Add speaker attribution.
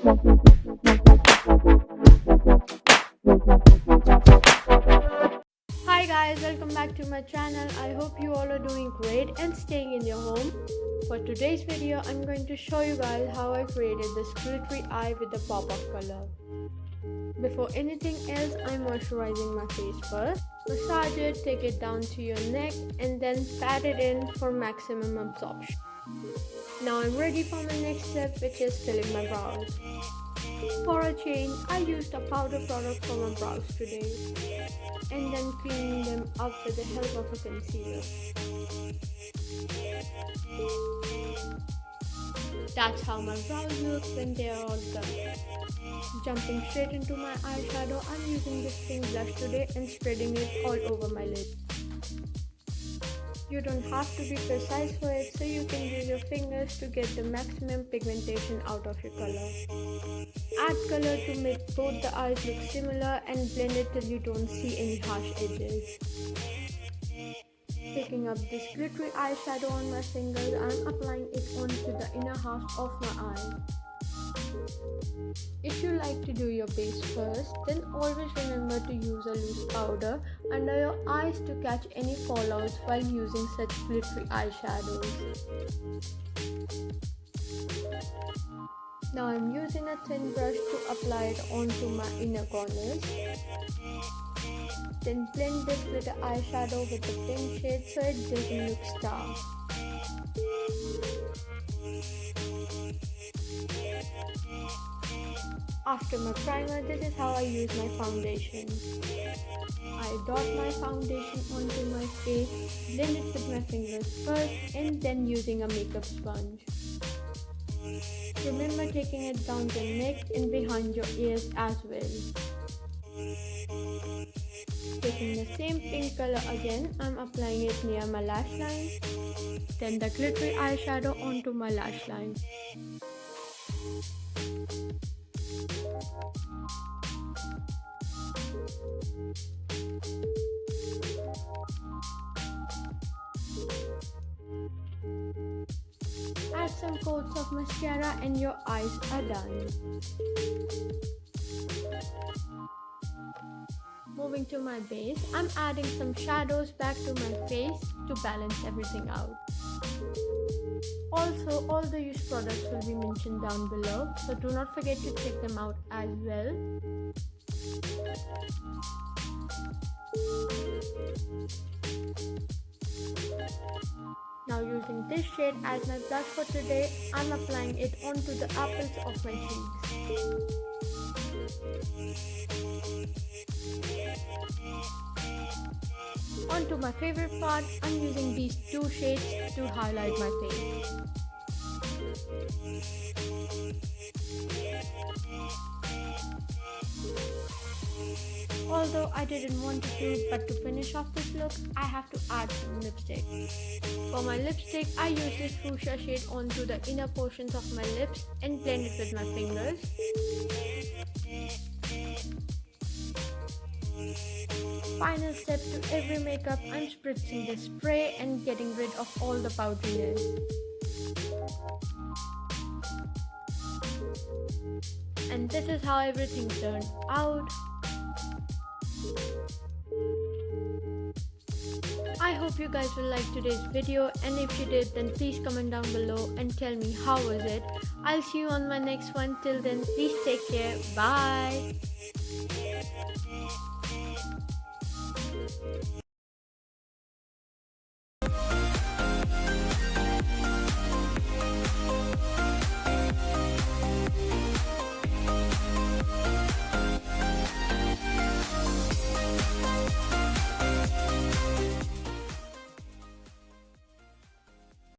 Speaker 1: Hi guys, welcome back to my channel. I hope you all are doing great and staying in your home. For today's video, I'm going to show you guys how I created this glittery eye with a pop of color. Before anything else, I'm moisturizing my face first. Massage it, take it down to your neck and then pat it in for maximum absorption. Now I'm ready for my next step, which is filling my brows. For a change, I used a powder product for my brows today and then cleaning them up with the help of a concealer. That's how my brows look when they are all done. Jumping straight into my eyeshadow, I'm using this pink blush today and spreading it all over my lid. You don't have to be precise for it, so you can use your fingers to get the maximum pigmentation out of your color. Add color to make both the eyes look similar and blend it till you don't see any harsh edges. Picking up this glittery eyeshadow on my fingers, I'm applying it onto the inner half of my eye. If you like to do your base first, then always remember to use a loose powder under your eyes to catch any fallouts while using such glittery eyeshadows. Now I'm using a thin brush to apply it onto my inner corners. Then blend this glitter eyeshadow with the pink shade so it doesn't look stark. After my primer, this is how I use my foundation. I dot my foundation onto my face, blend it with my fingers first and then using a makeup sponge. Remember taking it down your neck and behind your ears as well. Taking the same pink color again, I'm applying it near my lash line. Then the glittery eyeshadow onto my lash line. Add some coats of mascara and your eyes are done. Moving to my base, I'm adding some shadows back to my face to balance everything out. Also, all the used products will be mentioned down below, so do not forget to check them out as well. Now using this shade as my blush for today, I'm applying it onto the apples of my cheeks. Onto my favorite part, I'm using these two shades to highlight my face. Although I didn't want to do, but to finish off this look, I have to add some lipstick. For my lipstick, I use this fuchsia shade onto the inner portions of my lips and blend it with my fingers. Final step to every makeup, I'm spritzing the spray and getting rid of all the powderiness. And this is how everything turned out. I hope you guys will like today's video, and if you did, then please comment down below and tell me how was it. I'll see you on my next one. Till then, please take care. Bye.